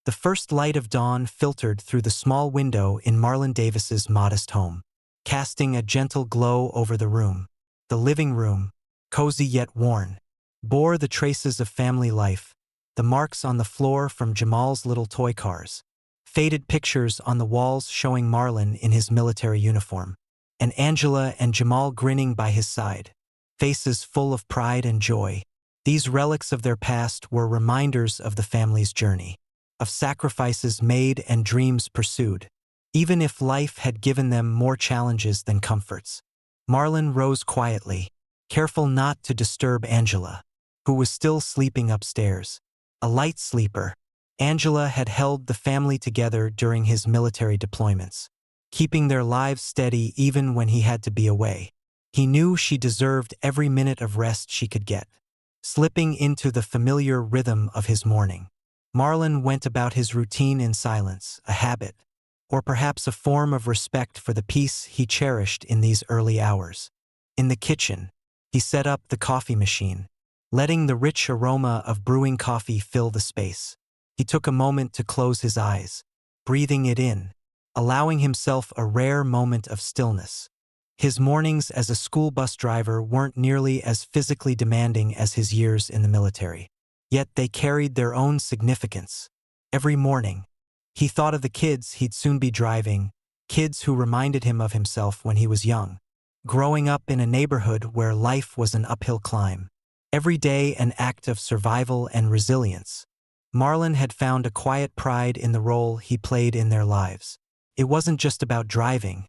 The first light of dawn filtered through the small window in Marlon Davis's modest home, casting a gentle glow over the room. The living room, cozy yet worn, bore the traces of family life, the marks on the floor from Jamal's little toy cars, faded pictures on the walls showing Marlin in his military uniform, and Angela and Jamal grinning by his side, faces full of pride and joy. These relics of their past were reminders of the family's journey, of sacrifices made and dreams pursued, even if life had given them more challenges than comforts. Marlin rose quietly, careful not to disturb Angela, who was still sleeping upstairs. A light sleeper, Angela had held the family together during his military deployments, keeping their lives steady even when he had to be away. He knew she deserved every minute of rest she could get. Slipping into the familiar rhythm of his morning, Marlin went about his routine in silence, a habit, or perhaps a form of respect for the peace he cherished in these early hours. In the kitchen, he set up the coffee machine, letting the rich aroma of brewing coffee fill the space. He took a moment to close his eyes, breathing it in, allowing himself a rare moment of stillness. His mornings as a school bus driver weren't nearly as physically demanding as his years in the military, yet they carried their own significance. Every morning, he thought of the kids he'd soon be driving, kids who reminded him of himself when he was young, growing up in a neighborhood where life was an uphill climb. Every day an act of survival and resilience. Marlin had found a quiet pride in the role he played in their lives. It wasn't just about driving.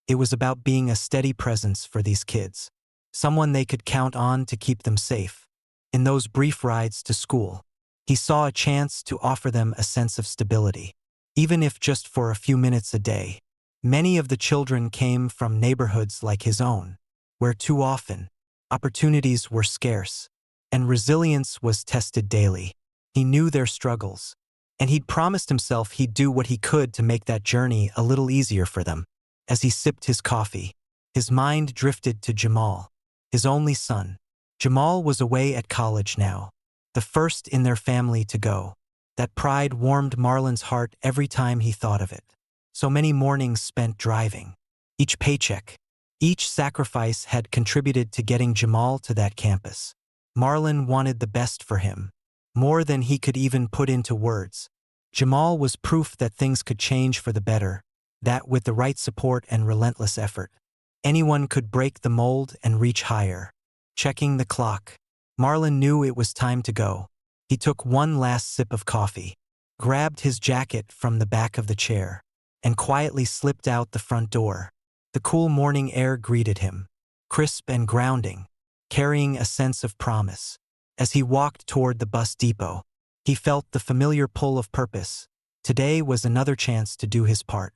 It was about being a steady presence for these kids, someone they could count on to keep them safe. In those brief rides to school, he saw a chance to offer them a sense of stability, even if just for a few minutes a day. Many of the children came from neighborhoods like his own, where too often, opportunities were scarce, and resilience was tested daily. He knew their struggles, and he'd promised himself he'd do what he could to make that journey a little easier for them. As he sipped his coffee, his mind drifted to Jamal, his only son. Jamal was away at college now, the first in their family to go. That pride warmed Marlin's heart every time he thought of it. So many mornings spent driving. Each paycheck, each sacrifice had contributed to getting Jamal to that campus. Marlin wanted the best for him, more than he could even put into words. Jamal was proof that things could change for the better, that with the right support and relentless effort, anyone could break the mold and reach higher. Checking the clock, Marlin knew it was time to go. He took one last sip of coffee, grabbed his jacket from the back of the chair, and quietly slipped out the front door. The cool morning air greeted him, crisp and grounding, carrying a sense of promise. As he walked toward the bus depot, he felt the familiar pull of purpose. Today was another chance to do his part,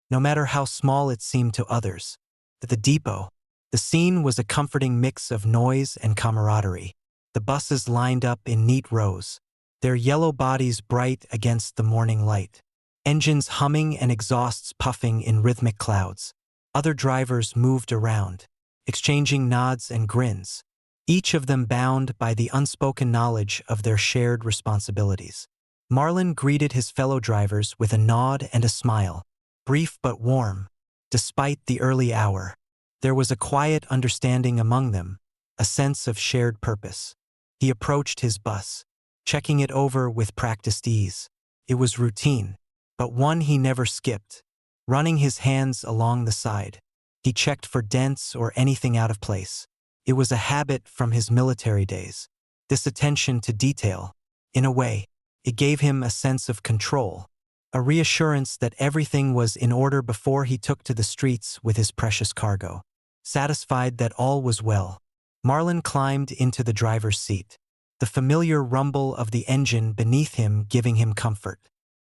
no matter how small it seemed to others. At the depot, the scene was a comforting mix of noise and camaraderie. The buses lined up in neat rows, their yellow bodies bright against the morning light, engines humming and exhausts puffing in rhythmic clouds. Other drivers moved around, exchanging nods and grins, each of them bound by the unspoken knowledge of their shared responsibilities. Marlin greeted his fellow drivers with a nod and a smile, brief but warm. Despite the early hour, there was a quiet understanding among them, a sense of shared purpose. He approached his bus, checking it over with practiced ease. It was routine, but one he never skipped. Running his hands along the side, he checked for dents or anything out of place. It was a habit from his military days. This attention to detail, in a way, it gave him a sense of control, a reassurance that everything was in order before he took to the streets with his precious cargo. Satisfied that all was well, Marlin climbed into the driver's seat, the familiar rumble of the engine beneath him giving him comfort.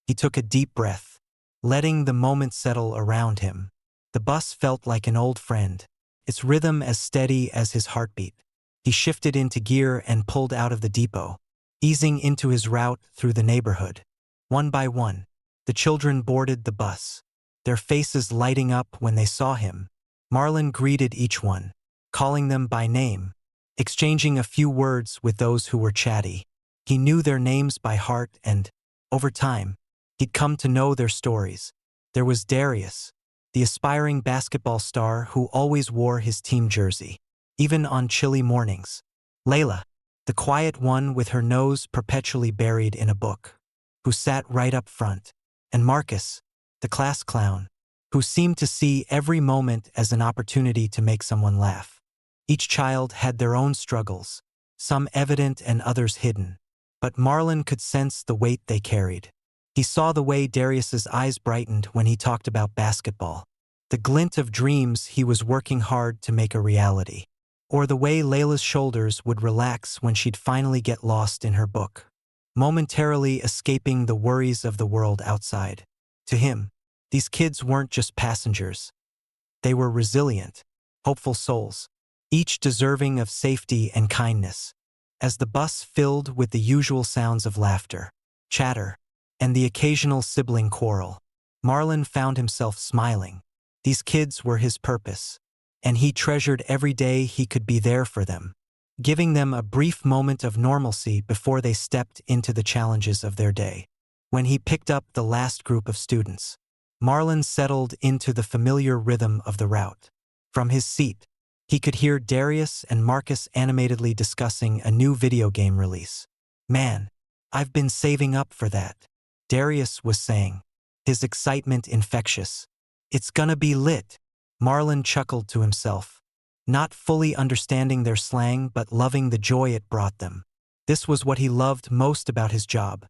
He took a deep breath, letting the moment settle around him. The bus felt like an old friend, its rhythm as steady as his heartbeat. He shifted into gear and pulled out of the depot, easing into his route through the neighborhood. One by one, the children boarded the bus, their faces lighting up when they saw him. Marlin greeted each one, calling them by name, exchanging a few words with those who were chatty. He knew their names by heart and, over time, He'd come to know their stories. There was Darius, the aspiring basketball star who always wore his team jersey, even on chilly mornings. Layla, the quiet one with her nose perpetually buried in a book, who sat right up front. And Marcus, the class clown, who seemed to see every moment as an opportunity to make someone laugh. Each child had their own struggles, some evident and others hidden, but Marlin could sense the weight they carried. He saw the way Darius's eyes brightened when he talked about basketball, the glint of dreams he was working hard to make a reality, or the way Layla's shoulders would relax when she'd finally get lost in her book, momentarily escaping the worries of the world outside. To him, these kids weren't just passengers. They were resilient, hopeful souls, each deserving of safety and kindness. As the bus filled with the usual sounds of laughter, chatter, and the occasional sibling quarrel, Marlin found himself smiling. These kids were his purpose, and he treasured every day he could be there for them, giving them a brief moment of normalcy before they stepped into the challenges of their day. When he picked up the last group of students, Marlin settled into the familiar rhythm of the route. From his seat, he could hear Darius and Marcus animatedly discussing a new video game release. "Man, I've been saving up for that," Darius was saying, his excitement infectious. "It's gonna be lit." Marlin chuckled to himself, not fully understanding their slang but loving the joy it brought them. This was what he loved most about his job,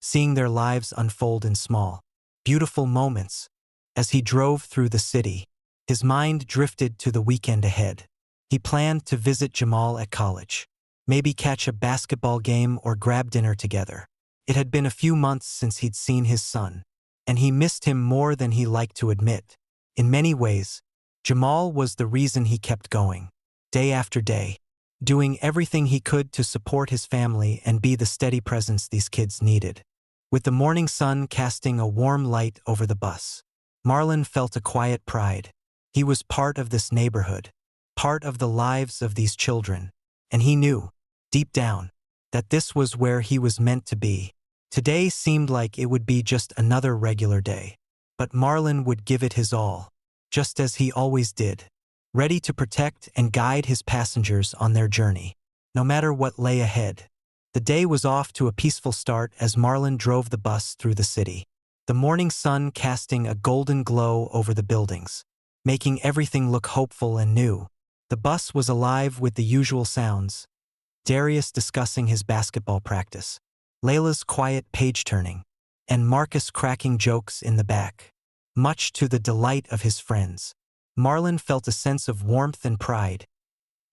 seeing their lives unfold in small, beautiful moments. As he drove through the city, his mind drifted to the weekend ahead. He planned to visit Jamal at college, maybe catch a basketball game or grab dinner together. It had been a few months since he'd seen his son, and he missed him more than he liked to admit. In many ways, Jamal was the reason he kept going, day after day, doing everything he could to support his family and be the steady presence these kids needed. With the morning sun casting a warm light over the bus, Marlin felt a quiet pride. He was part of this neighborhood, part of the lives of these children, and he knew, deep down, that this was where he was meant to be. Today seemed like it would be just another regular day, but Marlin would give it his all, just as he always did, ready to protect and guide his passengers on their journey, no matter what lay ahead. The day was off to a peaceful start as Marlin drove the bus through the city, the morning sun casting a golden glow over the buildings, making everything look hopeful and new. The bus was alive with the usual sounds, Darius discussing his basketball practice, Layla's quiet page-turning, and Marcus cracking jokes in the back. Much to the delight of his friends, Marlin felt a sense of warmth and pride.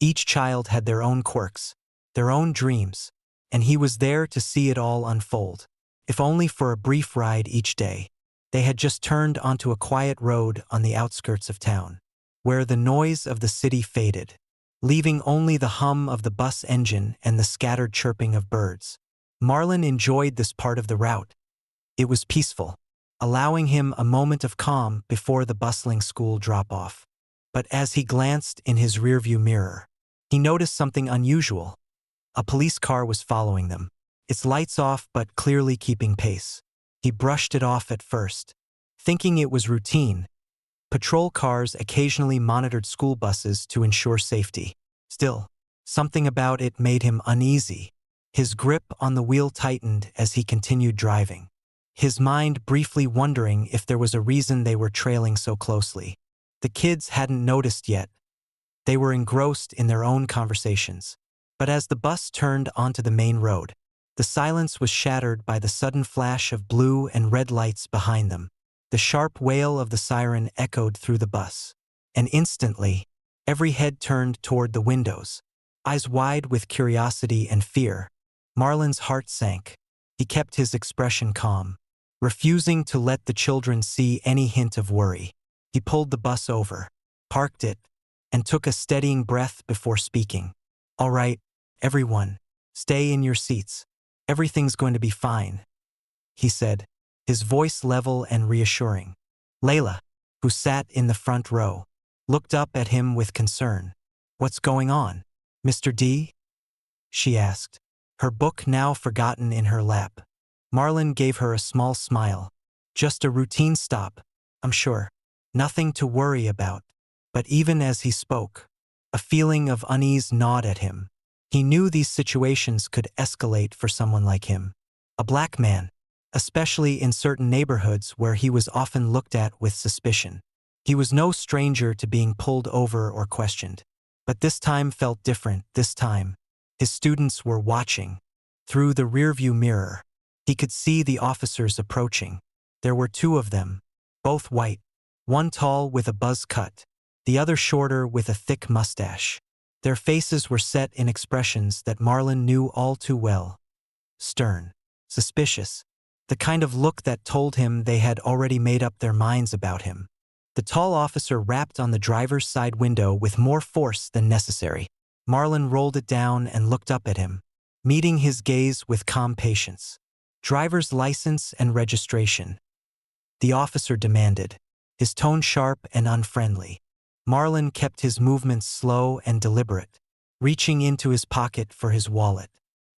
Each child had their own quirks, their own dreams, and he was there to see it all unfold, if only for a brief ride each day. They had just turned onto a quiet road on the outskirts of town, where the noise of the city faded, leaving only the hum of the bus engine and the scattered chirping of birds. Marlin enjoyed this part of the route. It was peaceful, allowing him a moment of calm before the bustling school drop-off. But as he glanced in his rearview mirror, he noticed something unusual. A police car was following them, its lights off but clearly keeping pace. He brushed it off at first, thinking it was routine. Patrol cars occasionally monitored school buses to ensure safety. Still, something about it made him uneasy. His grip on the wheel tightened as he continued driving, his mind briefly wondering if there was a reason they were trailing so closely. The kids hadn't noticed yet. They were engrossed in their own conversations. But as the bus turned onto the main road, the silence was shattered by the sudden flash of blue and red lights behind them. The sharp wail of the siren echoed through the bus, and instantly, every head turned toward the windows, eyes wide with curiosity and fear. Marlin's heart sank. He kept his expression calm, refusing to let the children see any hint of worry. He pulled the bus over, parked it, and took a steadying breath before speaking. "All right, everyone, stay in your seats. Everything's going to be fine," he said, his voice level and reassuring. Layla, who sat in the front row, looked up at him with concern. "What's going on, Mr. D?" she asked, her book now forgotten in her lap. Marlin gave her a small smile. Just a routine stop, I'm sure. Nothing to worry about. But even as he spoke, a feeling of unease gnawed at him. He knew these situations could escalate for someone like him. A black man, especially in certain neighborhoods where he was often looked at with suspicion. He was no stranger to being pulled over or questioned. But this time felt different. This time, his students were watching. Through the rearview mirror, he could see the officers approaching. There were two of them, both white, one tall with a buzz cut, the other shorter with a thick mustache. Their faces were set in expressions that Marlin knew all too well. Stern, suspicious, the kind of look that told him they had already made up their minds about him. The tall officer rapped on the driver's side window with more force than necessary. Marlin rolled it down and looked up at him, meeting his gaze with calm patience. "Driver's license and registration," the officer demanded, his tone sharp and unfriendly. Marlin kept his movements slow and deliberate, reaching into his pocket for his wallet,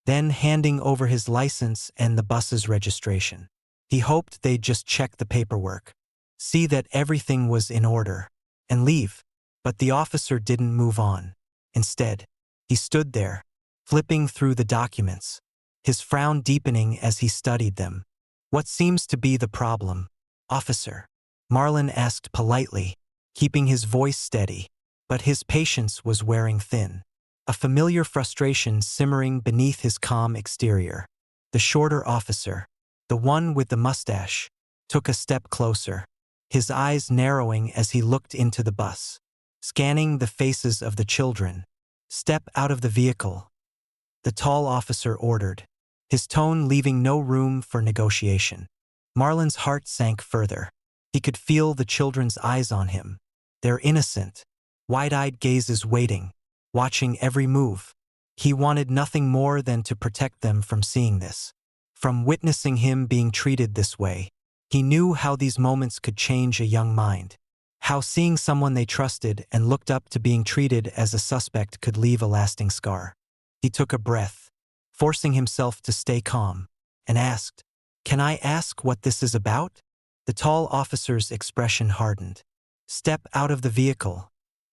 then handing over his license and the bus's registration. He hoped they'd just check the paperwork, see that everything was in order, and leave. But the officer didn't move on. Instead, he stood there, flipping through the documents, his frown deepening as he studied them. "What seems to be the problem, officer?" Marlin asked politely, keeping his voice steady, but his patience was wearing thin. A familiar frustration simmering beneath his calm exterior. The shorter officer, the one with the mustache, took a step closer, his eyes narrowing as he looked into the bus, scanning the faces of the children. "Step out of the vehicle," the tall officer ordered, his tone leaving no room for negotiation. Marlin's heart sank further. He could feel the children's eyes on him, their innocent, wide-eyed gazes waiting, watching every move. He wanted nothing more than to protect them from seeing this, from witnessing him being treated this way. He knew how these moments could change a young mind, how seeing someone they trusted and looked up to being treated as a suspect could leave a lasting scar. He took a breath, forcing himself to stay calm, and asked, "Can I ask what this is about?" The tall officer's expression hardened. "Step out of the vehicle,"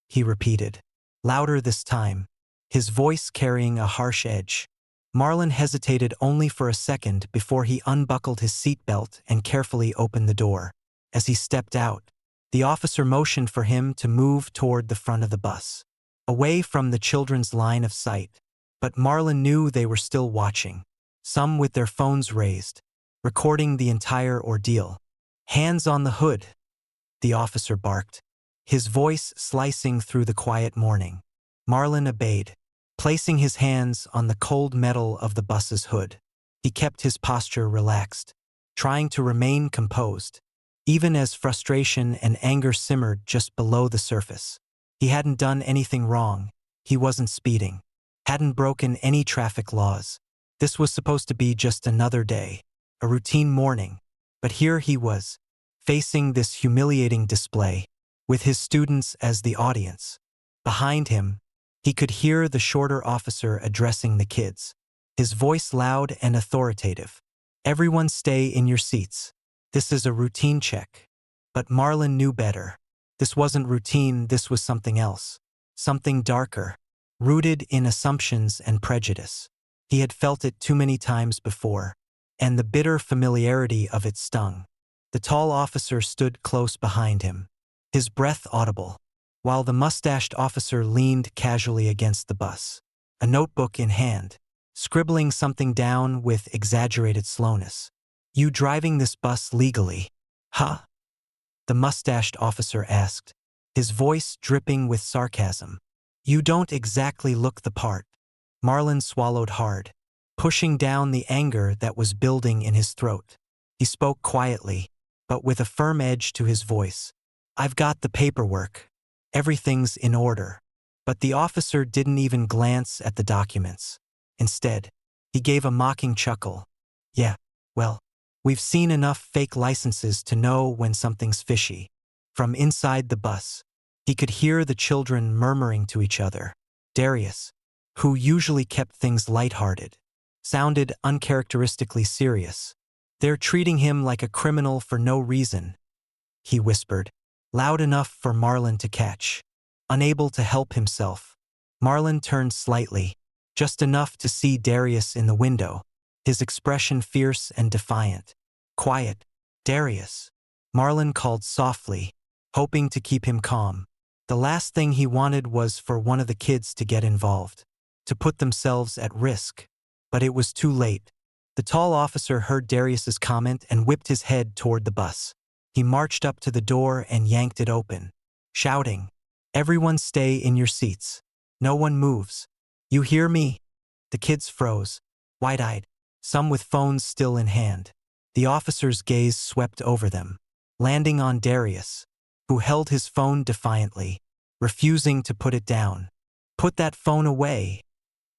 he repeated, louder this time, his voice carrying a harsh edge. Marlin hesitated only for a second before he unbuckled his seatbelt and carefully opened the door. As he stepped out, the officer motioned for him to move toward the front of the bus, away from the children's line of sight. But Marlin knew they were still watching, some with their phones raised, recording the entire ordeal. "Hands on the hood," the officer barked, his voice slicing through the quiet morning. Marlin obeyed, placing his hands on the cold metal of the bus's hood. He kept his posture relaxed, trying to remain composed, even as frustration and anger simmered just below the surface. He hadn't done anything wrong. He wasn't speeding, hadn't broken any traffic laws. This was supposed to be just another day, a routine morning. But here he was, facing this humiliating display, with his students as the audience. Behind him, he could hear the shorter officer addressing the kids, his voice loud and authoritative. "Everyone stay in your seats. This is a routine check." But Marlin knew better. This wasn't routine, this was something else. Something darker, rooted in assumptions and prejudice. He had felt it too many times before, and the bitter familiarity of it stung. The tall officer stood close behind him, his breath audible, while the mustached officer leaned casually against the bus, a notebook in hand, scribbling something down with exaggerated slowness. "You driving this bus legally, huh?" the mustached officer asked, his voice dripping with sarcasm. "You don't exactly look the part." Marlin swallowed hard, pushing down the anger that was building in his throat. He spoke quietly, but with a firm edge to his voice. "I've got the paperwork. Everything's in order." But the officer didn't even glance at the documents. Instead, he gave a mocking chuckle. "Yeah, well, we've seen enough fake licenses to know when something's fishy." From inside the bus, he could hear the children murmuring to each other. Darius, who usually kept things lighthearted, sounded uncharacteristically serious. They're treating him like a criminal for no reason, he whispered, loud enough for Marlin to catch. Unable to help himself, Marlin turned slightly, just enough to see Darius in the window, his expression fierce and defiant. Quiet, Darius, Marlin called softly, hoping to keep him calm. The last thing he wanted was for one of the kids to get involved, to put themselves at risk. But it was too late. The tall officer heard Darius's comment and whipped his head toward the bus. He marched up to the door and yanked it open, shouting, "Everyone stay in your seats. No one moves. You hear me?" The kids froze, wide-eyed, some with phones still in hand. The officer's gaze swept over them, landing on Darius, who held his phone defiantly, refusing to put it down. "Put that phone away,"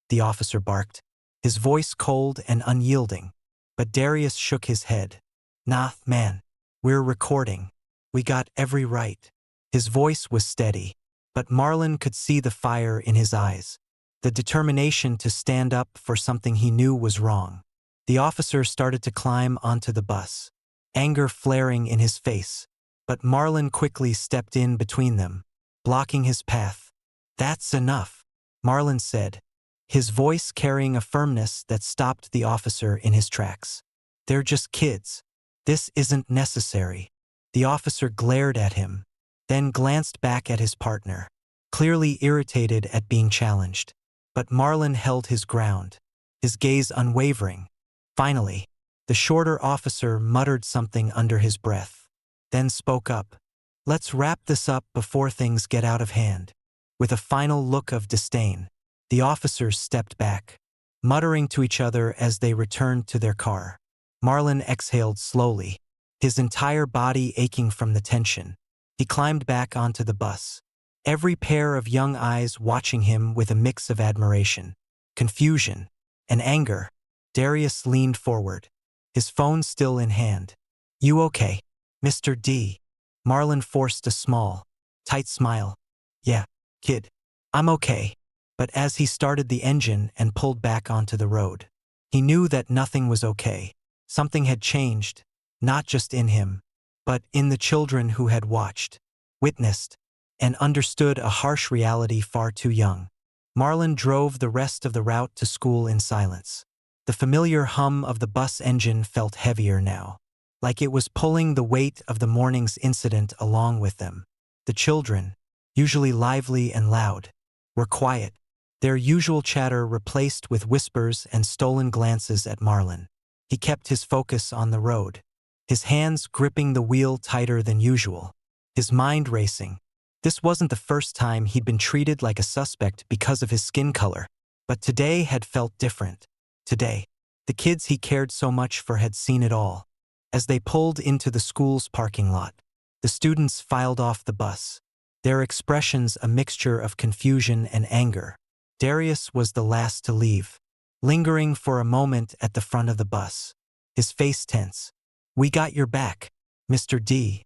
the officer barked, his voice cold and unyielding. But Darius shook his head. "Nah, man. We're recording. We got every right." His voice was steady, but Marlin could see the fire in his eyes, the determination to stand up for something he knew was wrong. The officer started to climb onto the bus, anger flaring in his face, but Marlin quickly stepped in between them, blocking his path. "That's enough," Marlin said, his voice carrying a firmness that stopped the officer in his tracks. "They're just kids. This isn't necessary." The officer glared at him, then glanced back at his partner, clearly irritated at being challenged. But Marlin held his ground, his gaze unwavering. Finally, the shorter officer muttered something under his breath, then spoke up. "Let's wrap this up before things get out of hand." With a final look of disdain, the officers stepped back, muttering to each other as they returned to their car. Marlin exhaled slowly, his entire body aching from the tension. He climbed back onto the bus, every pair of young eyes watching him with a mix of admiration, confusion, and anger. Darius leaned forward, his phone still in hand. "You okay, Mr. D?" Marlin forced a small, tight smile. "Yeah, kid. I'm okay." But as he started the engine and pulled back onto the road, he knew that nothing was okay. Something had changed, not just in him, but in the children who had watched, witnessed, and understood a harsh reality far too young. Marlin drove the rest of the route to school in silence. The familiar hum of the bus engine felt heavier now, like it was pulling the weight of the morning's incident along with them. The children, usually lively and loud, were quiet, their usual chatter replaced with whispers and stolen glances at Marlin. He kept his focus on the road, his hands gripping the wheel tighter than usual, his mind racing. This wasn't the first time he'd been treated like a suspect because of his skin color, but today had felt different. Today, the kids he cared so much for had seen it all. As they pulled into the school's parking lot, the students filed off the bus, their expressions a mixture of confusion and anger. Darius was the last to leave, lingering for a moment at the front of the bus, his face tense. "We got your back, Mr. D,"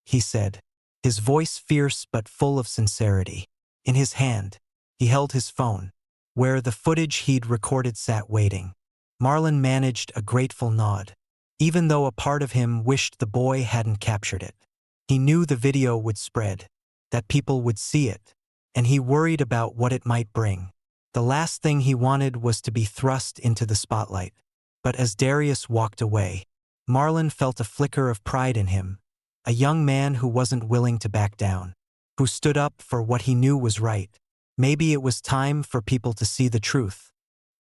he said, his voice fierce but full of sincerity. In his hand, he held his phone, where the footage he'd recorded sat waiting. Marlin managed a grateful nod, even though a part of him wished the boy hadn't captured it. He knew the video would spread, that people would see it, and he worried about what it might bring. The last thing he wanted was to be thrust into the spotlight. But as Darius walked away, Marlin felt a flicker of pride in him, a young man who wasn't willing to back down, who stood up for what he knew was right. Maybe it was time for people to see the truth.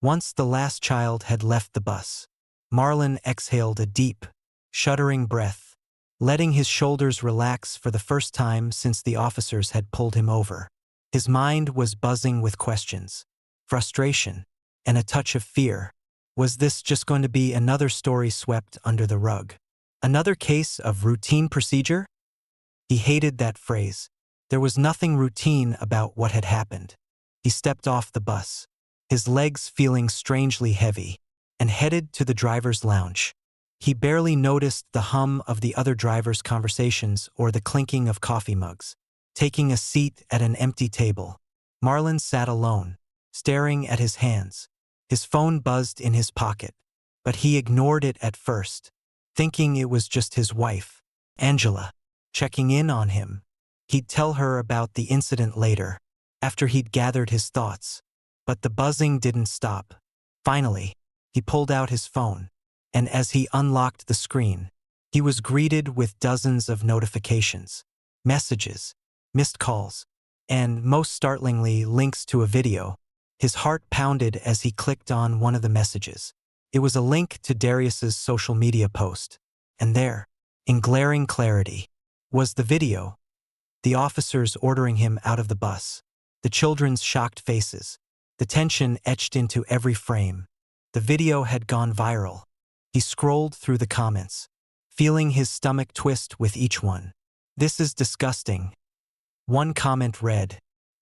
Once the last child had left the bus, Marlin exhaled a deep, shuddering breath, letting his shoulders relax for the first time since the officers had pulled him over. His mind was buzzing with questions, frustration, and a touch of fear. Was this just going to be another story swept under the rug? Another case of routine procedure? He hated that phrase. There was nothing routine about what had happened. He stepped off the bus, his legs feeling strangely heavy, and headed to the driver's lounge. He barely noticed the hum of the other drivers' conversations or the clinking of coffee mugs. Taking a seat at an empty table, Marlin sat alone, staring at his hands. His phone buzzed in his pocket, but he ignored it at first. thinking it was just his wife, Angela, checking in on him. He'd tell her about the incident later, after he'd gathered his thoughts. But the buzzing didn't stop. Finally, he pulled out his phone, and as he unlocked the screen, he was greeted with dozens of notifications, messages, missed calls, and, most startlingly, links to a video. His heart pounded as he clicked on one of the messages. It was a link to Darius's social media post, and there, in glaring clarity, was the video. The officers ordering him out of the bus, the children's shocked faces, the tension etched into every frame. The video had gone viral. He scrolled through the comments, feeling his stomach twist with each one. "This is disgusting." One comment read,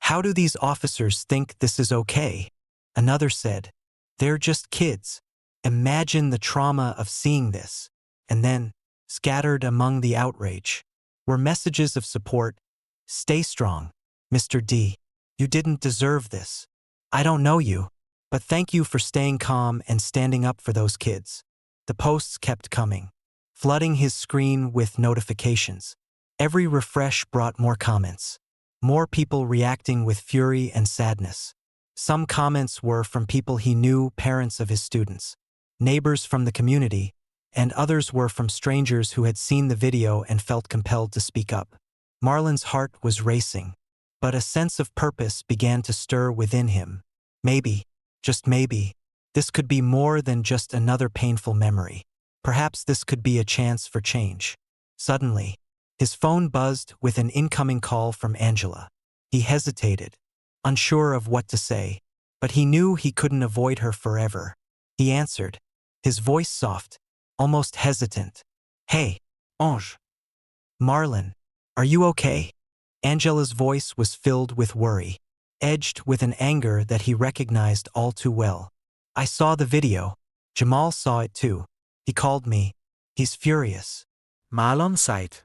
"How do these officers think this is okay?" Another said, "They're just kids. Imagine the trauma of seeing this." And then, scattered among the outrage, were messages of support. "Stay strong, Mr. D. You didn't deserve this. I don't know you, but thank you for staying calm and standing up for those kids." The posts kept coming, flooding his screen with notifications. Every refresh brought more comments, more people reacting with fury and sadness. Some comments were from people he knew, parents of his students, neighbors from the community, and others were from strangers who had seen the video and felt compelled to speak up. Marlin's heart was racing, but a sense of purpose began to stir within him. Maybe, just maybe, this could be more than just another painful memory. Perhaps this could be a chance for change. Suddenly, his phone buzzed with an incoming call from Angela. He hesitated, unsure of what to say, but he knew he couldn't avoid her forever. He answered, his voice soft, almost hesitant. "Hey, Ange." "Marlin, are you okay?" Angela's voice was filled with worry, edged with an anger that he recognized all too well. "I saw the video. Jamal saw it too. He called me. He's furious." Marlon sighed,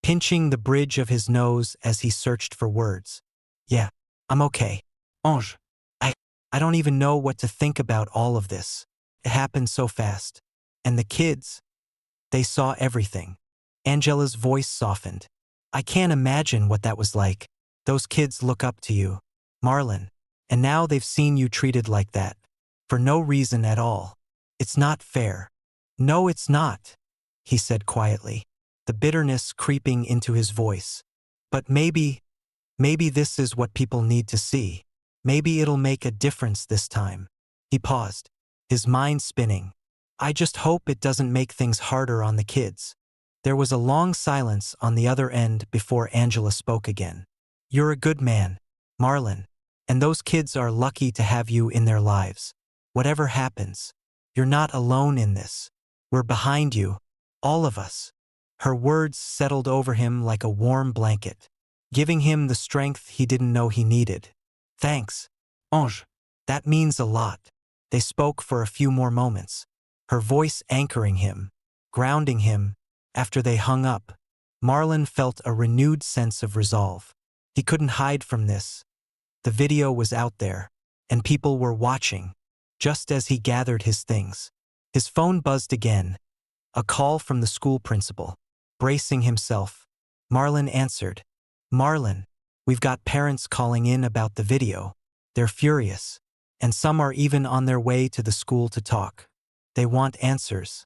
pinching the bridge of his nose as he searched for words. "Yeah, I'm okay. Ange. I don't even know what to think about all of this. It happened so fast. And the kids, they saw everything." Angela's voice softened. "I can't imagine what that was like. Those kids look up to you, Marlin, and now they've seen you treated like that. For no reason at all. It's not fair." "No, it's not," he said quietly, the bitterness creeping into his voice. "But maybe this is what people need to see. Maybe it'll make a difference this time." He paused, his mind spinning. "I just hope it doesn't make things harder on the kids." There was a long silence on the other end before Angela spoke again. "You're a good man, Marlin, and those kids are lucky to have you in their lives. Whatever happens, you're not alone in this. We're behind you, all of us." Her words settled over him like a warm blanket, giving him the strength he didn't know he needed. "Thanks, Ange. that means a lot." They spoke for a few more moments, her voice anchoring him, grounding him. After they hung up, Marlin felt a renewed sense of resolve. He couldn't hide from this. The video was out there, and people were watching, just as he gathered his things. His phone buzzed again, a call from the school principal. Bracing himself, Marlin answered. "Marlin, we've got parents calling in about the video. They're furious, and some are even on their way to the school to talk. They want answers."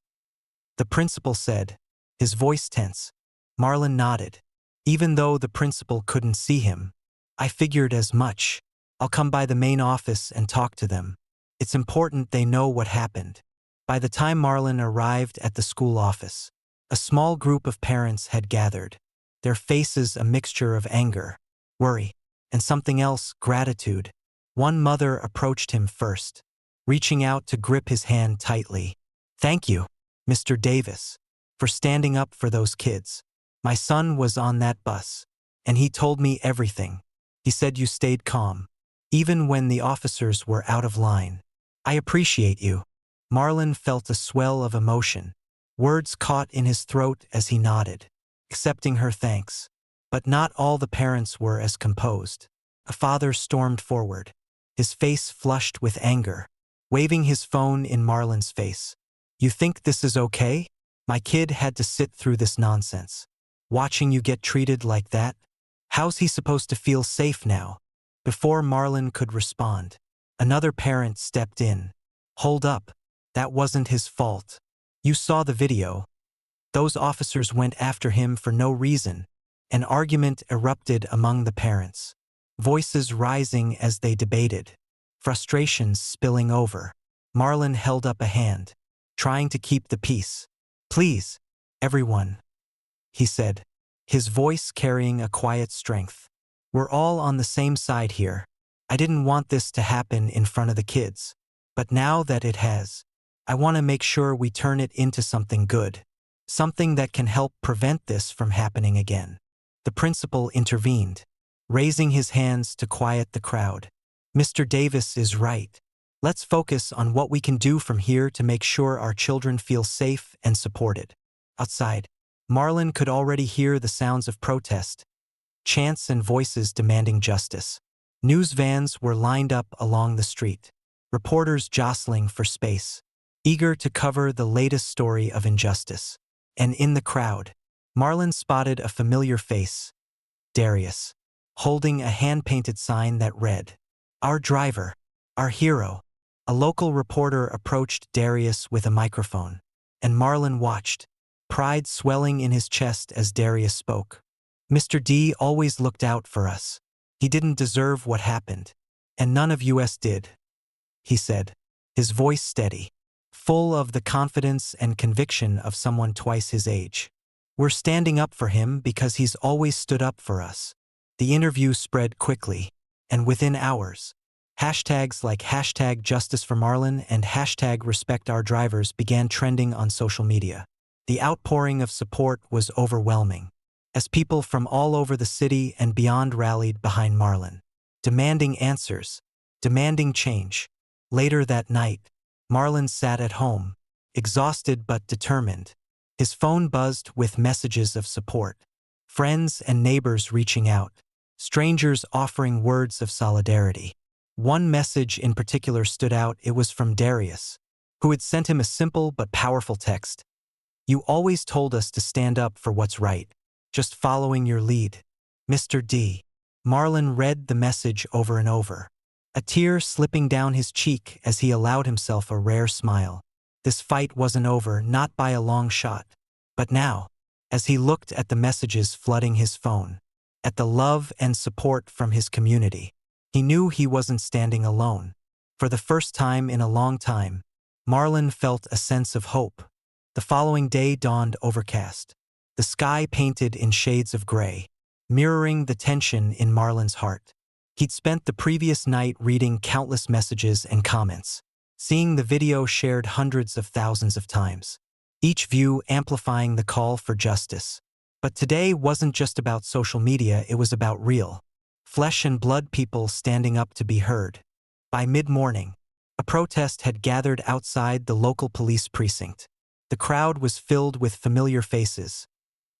The principal said, his voice tense. Marlin nodded. Even though the principal couldn't see him, "I figured as much. I'll come by the main office and talk to them. It's important they know what happened." By the time Marlin arrived at the school office, a small group of parents had gathered, their faces a mixture of anger, worry, and something else, gratitude. One mother approached him first, reaching out to grip his hand tightly. "Thank you, Mr. Davis, for standing up for those kids. My son was on that bus, and he told me everything. He said you stayed calm, even when the officers were out of line. I appreciate you." Marlin felt a swell of emotion. Words caught in his throat as he nodded, accepting her thanks. But not all the parents were as composed. A father stormed forward, his face flushed with anger, waving his phone in Marlin's face. "You think this is okay?" My kid had to sit through this nonsense. Watching you get treated like that? How's he supposed to feel safe now?" Before Marlin could respond, another parent stepped in. "Hold up. That wasn't his fault. You saw the video. Those officers went after him for no reason." An argument erupted among the parents, voices rising as they debated, frustrations spilling over. Marlin held up a hand, trying to keep the peace. "Please, everyone," he said, his voice carrying a quiet strength. "We're all on the same side here. I didn't want this to happen in front of the kids. But now that it has, I want to make sure we turn it into something good. Something that can help prevent this from happening again." The principal intervened, raising his hands to quiet the crowd. "Mr. Davis is right. Let's focus on what we can do from here to make sure our children feel safe and supported." Outside, Marlin could already hear the sounds of protest, chants and voices demanding justice. News vans were lined up along the street, reporters jostling for space, eager to cover the latest story of injustice. And in the crowd, Marlin spotted a familiar face, Darius, holding a hand-painted sign that read, "Our driver, our hero." A local reporter approached Darius with a microphone, and Marlin watched, pride swelling in his chest as Darius spoke. "Mr. D always looked out for us. He didn't deserve what happened, and none of us did," he said, his voice steady, full of the confidence and conviction of someone twice his age. "We're standing up for him because he's always stood up for us." The interview spread quickly, and within hours, hashtags like #JusticeForMarlin and #RespectOurDrivers began trending on social media. The outpouring of support was overwhelming, as people from all over the city and beyond rallied behind Marlin, demanding answers, demanding change. Later that night, Marlin sat at home, exhausted but determined. His phone buzzed with messages of support, friends and neighbors reaching out, strangers offering words of solidarity. One message in particular stood out. It was from Darius, who had sent him a simple but powerful text. "You always told us to stand up for what's right, just following your lead. Mr. D." Marlin read the message over and over, a tear slipping down his cheek as he allowed himself a rare smile. This fight wasn't over, not by a long shot. But now, as he looked at the messages flooding his phone, at the love and support from his community, he knew he wasn't standing alone. For the first time in a long time, Marlin felt a sense of hope. The following day dawned overcast, the sky painted in shades of gray, mirroring the tension in Marlin's heart. He'd spent the previous night reading countless messages and comments, seeing the video shared hundreds of thousands of times, each view amplifying the call for justice. But today wasn't just about social media, it was about real, flesh and blood people standing up to be heard. By mid-morning, a protest had gathered outside the local police precinct. The crowd was filled with familiar faces,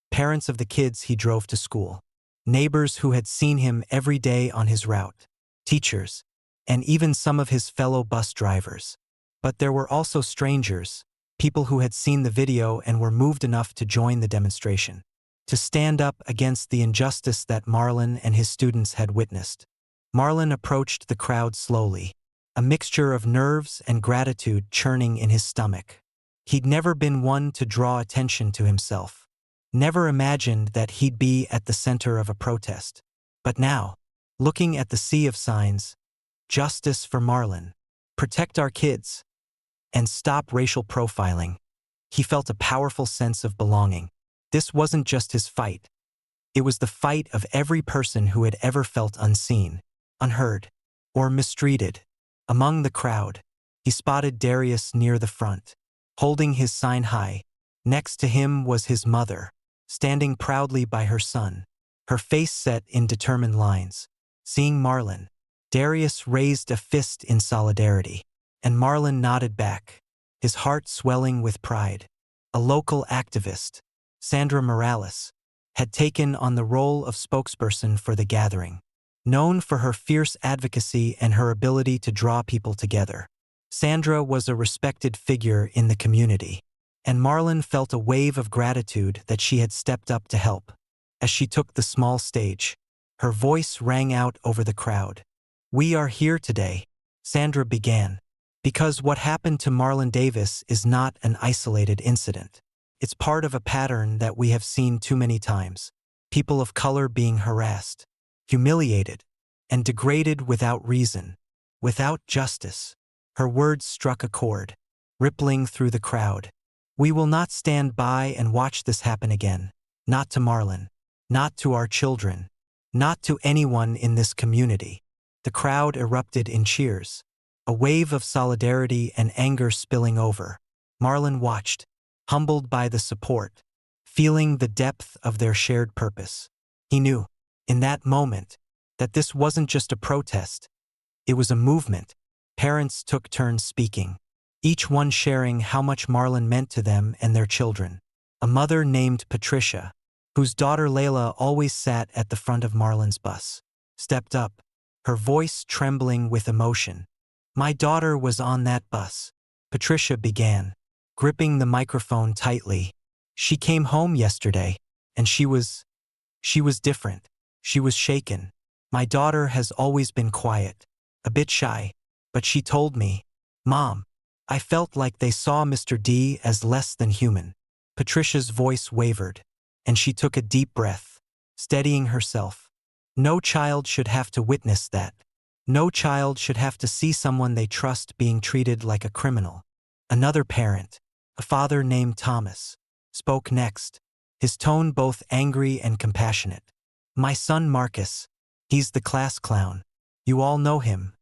parents of the kids he drove to school, neighbors who had seen him every day on his route, teachers, and even some of his fellow bus drivers. But there were also strangers, people who had seen the video and were moved enough to join the demonstration, to stand up against the injustice that Marlin and his students had witnessed. Marlin approached the crowd slowly, a mixture of nerves and gratitude churning in his stomach. He'd never been one to draw attention to himself, never imagined that he'd be at the center of a protest. But now, looking at the sea of signs, "Justice for Marlin," "Protect our kids," and "Stop racial profiling," he felt a powerful sense of belonging. This wasn't just his fight. It was the fight of every person who had ever felt unseen, unheard, or mistreated. Among the crowd, he spotted Darius near the front, holding his sign high. Next to him was his mother, standing proudly by her son, her face set in determined lines. Seeing Marlin, Darius raised a fist in solidarity, and Marlin nodded back, his heart swelling with pride. A local activist, Sandra Morales, had taken on the role of spokesperson for the gathering, known for her fierce advocacy and her ability to draw people together. Sandra was a respected figure in the community, and Marlin felt a wave of gratitude that she had stepped up to help. As she took the small stage, her voice rang out over the crowd. "We are here today," Sandra began, "because what happened to Marlon Davis is not an isolated incident. It's part of a pattern that we have seen too many times. People of color being harassed, humiliated, and degraded without reason, without justice." Her words struck a chord, rippling through the crowd. "We will not stand by and watch this happen again. Not to Marlin. Not to our children. Not to anyone in this community." The crowd erupted in cheers, a wave of solidarity and anger spilling over. Marlin watched, humbled by the support, feeling the depth of their shared purpose. He knew, in that moment, that this wasn't just a protest. It was a movement. Parents took turns speaking, each one sharing how much Marlin meant to them and their children. A mother named Patricia, whose daughter Layla always sat at the front of Marlin's bus, stepped up, her voice trembling with emotion. "My daughter was on that bus," Patricia began, gripping the microphone tightly. "She came home yesterday, and she was different. She was shaken. My daughter has always been quiet, a bit shy, but she told me, 'Mom, I felt like they saw Mr. D as less than human.'" Patricia's voice wavered, and she took a deep breath, steadying herself. No child should have to witness that. No child should have to see someone they trust being treated like a criminal. Another parent, a father named Thomas, spoke next, his tone both angry and compassionate. "My son Marcus, he's the class clown. You all know him,"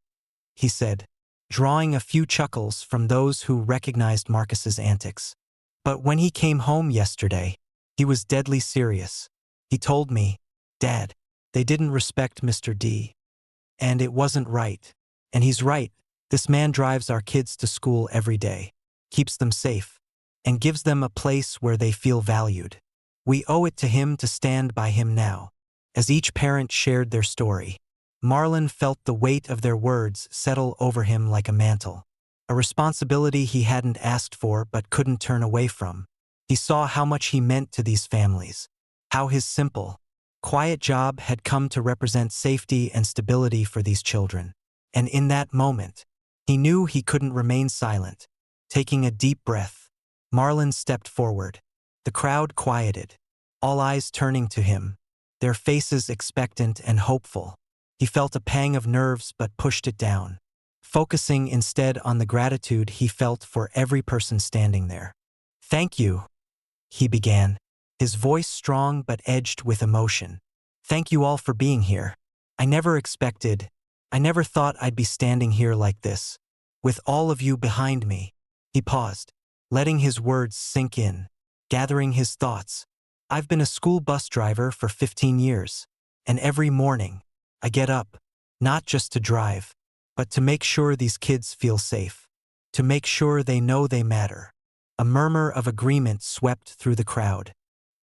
he said, drawing a few chuckles from those who recognized Marcus's antics. "But when he came home yesterday, he was deadly serious. He told me, 'Dad, they didn't respect Mr. D. And it wasn't right.' And he's right. This man drives our kids to school every day, keeps them safe, and gives them a place where they feel valued. We owe it to him to stand by him now." As each parent shared their story, Marlin felt the weight of their words settle over him like a mantle, a responsibility he hadn't asked for but couldn't turn away from. He saw how much he meant to these families, how his simple, quiet job had come to represent safety and stability for these children. And in that moment, he knew he couldn't remain silent. Taking a deep breath, Marlin stepped forward. The crowd quieted, all eyes turning to him, their faces expectant and hopeful. He felt a pang of nerves but pushed it down, focusing instead on the gratitude he felt for every person standing there. "Thank you," he began, his voice strong but edged with emotion. "Thank you all for being here. I never thought I'd be standing here like this, with all of you behind me." He paused, letting his words sink in, gathering his thoughts. "I've been a school bus driver for 15 years, and every morning, I get up, not just to drive, but to make sure these kids feel safe, to make sure they know they matter." A murmur of agreement swept through the crowd.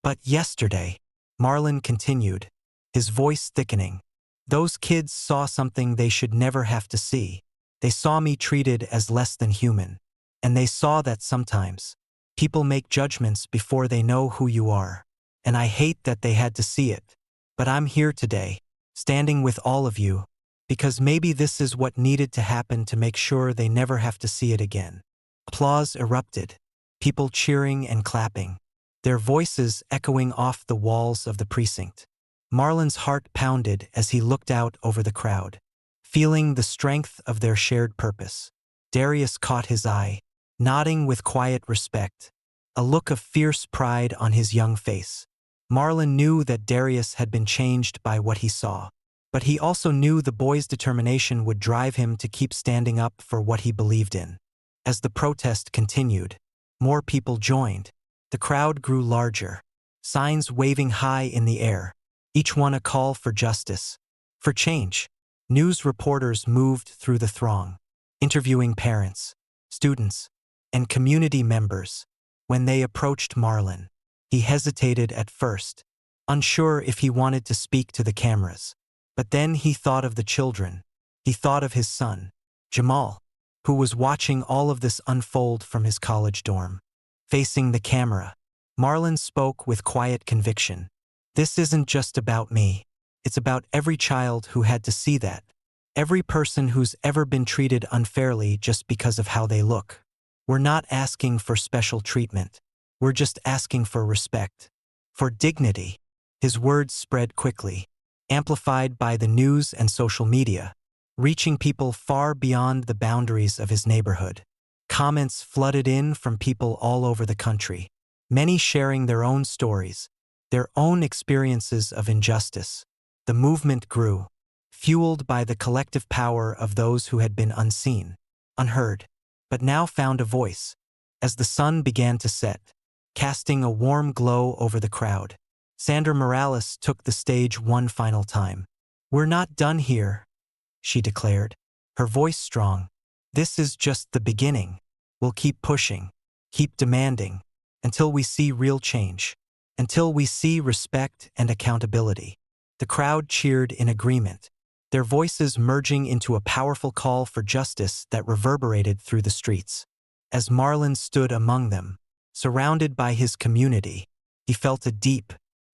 "But yesterday," Marlin continued, his voice thickening, "those kids saw something they should never have to see. They saw me treated as less than human. And they saw that sometimes people make judgments before they know who you are. And I hate that they had to see it. But I'm here today, standing with all of you, because maybe this is what needed to happen to make sure they never have to see it again." Applause erupted, people cheering and clapping, their voices echoing off the walls of the precinct. Marlin's heart pounded as he looked out over the crowd, feeling the strength of their shared purpose. Darius caught his eye, nodding with quiet respect, a look of fierce pride on his young face. Marlin knew that Darius had been changed by what he saw, but he also knew the boy's determination would drive him to keep standing up for what he believed in. As the protest continued, more people joined. The crowd grew larger, signs waving high in the air, each one a call for justice, for change. News reporters moved through the throng, interviewing parents, students, and community members. When they approached Marlin, he hesitated at first, unsure if he wanted to speak to the cameras. But then he thought of the children. He thought of his son, Jamal, who was watching all of this unfold from his college dorm. Facing the camera, Marlin spoke with quiet conviction. This isn't just about me. It's about every child who had to see that. Every person who's ever been treated unfairly just because of how they look. We're not asking for special treatment. We're just asking for respect. For dignity. His words spread quickly, amplified by the news and social media, reaching people far beyond the boundaries of his neighborhood. Comments flooded in from people all over the country, many sharing their own stories, their own experiences of injustice. The movement grew, fueled by the collective power of those who had been unseen, unheard, but now found a voice. As the sun began to set, casting a warm glow over the crowd, Sandra Morales took the stage one final time. "We're not done here," she declared, her voice strong. "This is just the beginning. We'll keep pushing, keep demanding, until we see real change, until we see respect and accountability." The crowd cheered in agreement, their voices merging into a powerful call for justice that reverberated through the streets. As Marlin stood among them, surrounded by his community, he felt a deep,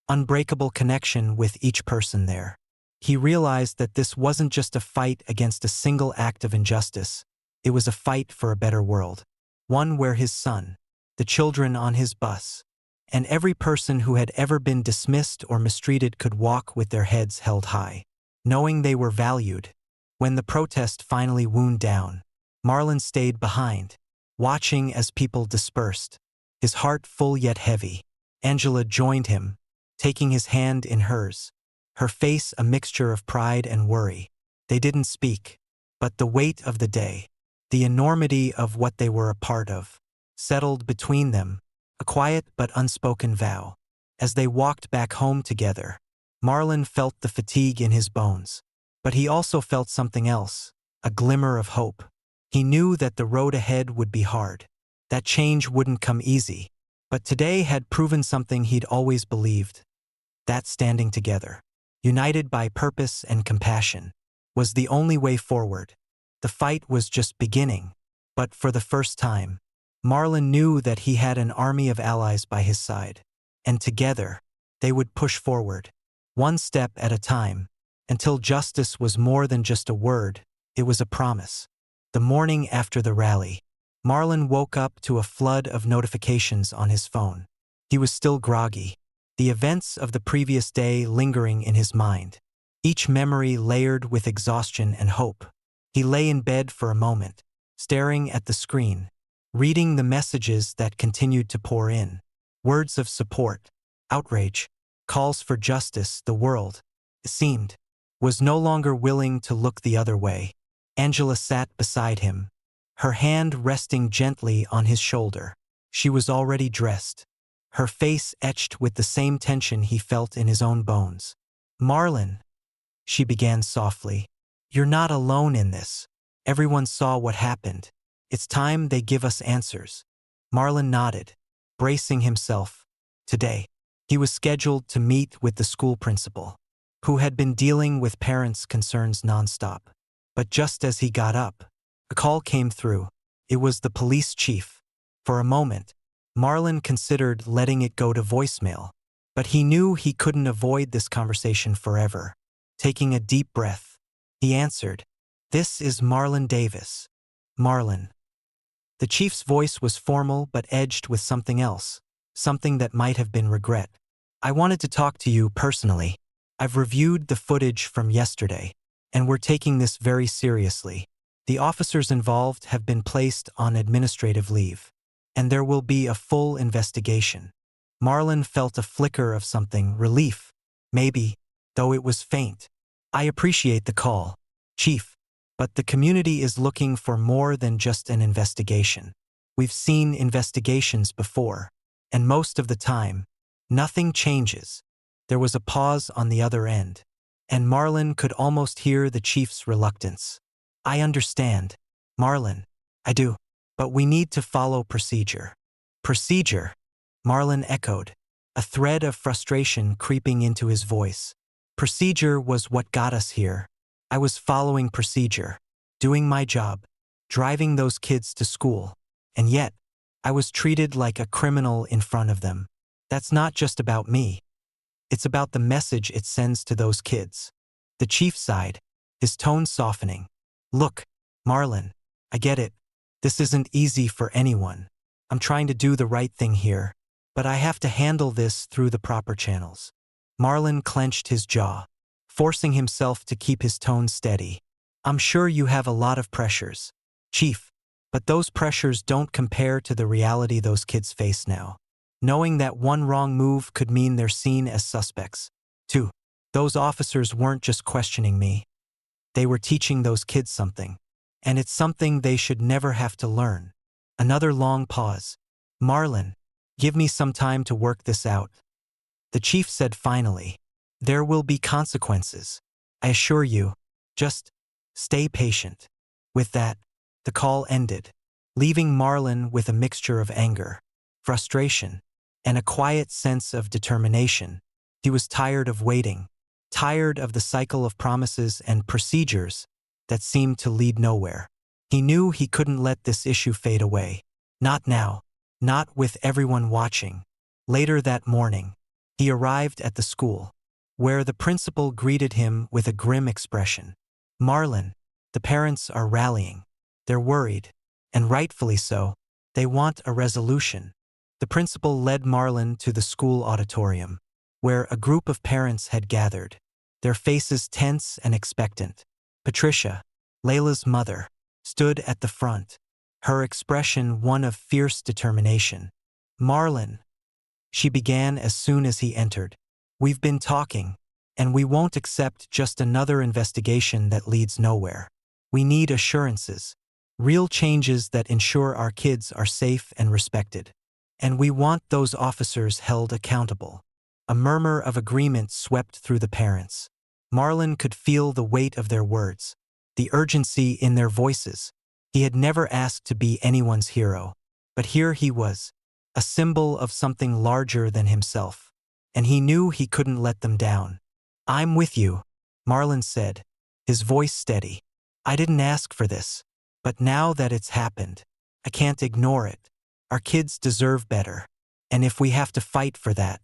unbreakable connection with each person there. He realized that this wasn't just a fight against a single act of injustice. It was a fight for a better world, one where his son, the children on his bus, and every person who had ever been dismissed or mistreated could walk with their heads held high, knowing they were valued. When the protest finally wound down, Marlin stayed behind, watching as people dispersed, his heart full yet heavy. Angela joined him, taking his hand in hers, her face a mixture of pride and worry. They didn't speak, but the weight of the day, the enormity of what they were a part of, settled between them, a quiet but unspoken vow. As they walked back home together, Marlin felt the fatigue in his bones, but he also felt something else, a glimmer of hope. He knew that the road ahead would be hard, that change wouldn't come easy, but today had proven something he'd always believed, that standing together, united by purpose and compassion, was the only way forward. The fight was just beginning, but for the first time, Marlin knew that he had an army of allies by his side, and together, they would push forward, one step at a time, until justice was more than just a word, it was a promise. The morning after the rally, Marlin woke up to a flood of notifications on his phone. He was still groggy, the events of the previous day lingering in his mind, each memory layered with exhaustion and hope. He lay in bed for a moment, staring at the screen, reading the messages that continued to pour in. Words of support, outrage, calls for justice. The world, it seemed, was no longer willing to look the other way. Angela sat beside him, her hand resting gently on his shoulder. She was already dressed, her face etched with the same tension he felt in his own bones. "Marlin," she began softly, "you're not alone in this. Everyone saw what happened. It's time they give us answers." Marlin nodded, bracing himself. Today, he was scheduled to meet with the school principal, who had been dealing with parents' concerns nonstop. But just as he got up, a call came through. It was the police chief. For a moment, Marlin considered letting it go to voicemail, but he knew he couldn't avoid this conversation forever. Taking a deep breath, he answered, "This is Marlon Davis." "Marlin." The chief's voice was formal but edged with something else, something that might have been regret. "I wanted to talk to you personally. I've reviewed the footage from yesterday, and we're taking this very seriously. The officers involved have been placed on administrative leave, and there will be a full investigation." Marlin felt a flicker of something, relief, maybe, though it was faint. "I appreciate the call, Chief, but the community is looking for more than just an investigation. We've seen investigations before, and most of the time, nothing changes." There was a pause on the other end, and Marlin could almost hear the chief's reluctance. "I understand, Marlin. I do. But we need to follow procedure." "Procedure?" Marlin echoed, a thread of frustration creeping into his voice. "Procedure was what got us here. I was following procedure, doing my job, driving those kids to school. And yet, I was treated like a criminal in front of them. That's not just about me. It's about the message it sends to those kids. The chief sighed, his tone softening. Look, Marlin, I get it. This isn't easy for anyone. I'm trying to do the right thing here, but I have to handle this through the proper channels. Marlin clenched his jaw, forcing himself to keep his tone steady. I'm sure you have a lot of pressures, Chief, but those pressures don't compare to the reality those kids face now. Knowing that one wrong move could mean they're seen as suspects. 2. Those officers weren't just questioning me. They were teaching those kids something. And it's something they should never have to learn. Another long pause. Marlin, give me some time to work this out. The chief said finally, there will be consequences. I assure you, just stay patient. With that, the call ended, leaving Marlin with a mixture of anger, frustration, and a quiet sense of determination. He was tired of waiting, tired of the cycle of promises and procedures that seemed to lead nowhere. He knew he couldn't let this issue fade away. Not now, not with everyone watching. Later that morning, he arrived at the school, where the principal greeted him with a grim expression. Marlin, the parents are rallying. They're worried, and rightfully so. They want a resolution. The principal led Marlin to the school auditorium, where a group of parents had gathered, their faces tense and expectant. Patricia, Layla's mother, stood at the front, her expression one of fierce determination. Marlin, she began as soon as he entered. We've been talking, and we won't accept just another investigation that leads nowhere. We need assurances, real changes that ensure our kids are safe and respected. And we want those officers held accountable. A murmur of agreement swept through the parents. Marlin could feel the weight of their words, the urgency in their voices. He had never asked to be anyone's hero, but here he was, a symbol of something larger than himself. And he knew he couldn't let them down. I'm with you, Marlin said, his voice steady. I didn't ask for this, but now that it's happened, I can't ignore it. Our kids deserve better, and if we have to fight for that,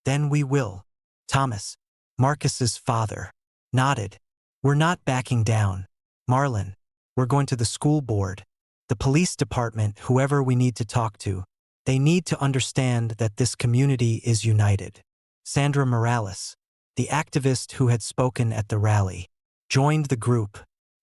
then we will. Thomas, Marcus's father, nodded. We're not backing down. Marlin, we're going to the school board, the police department, whoever we need to talk to. They need to understand that this community is united. Sandra Morales, the activist who had spoken at the rally, joined the group,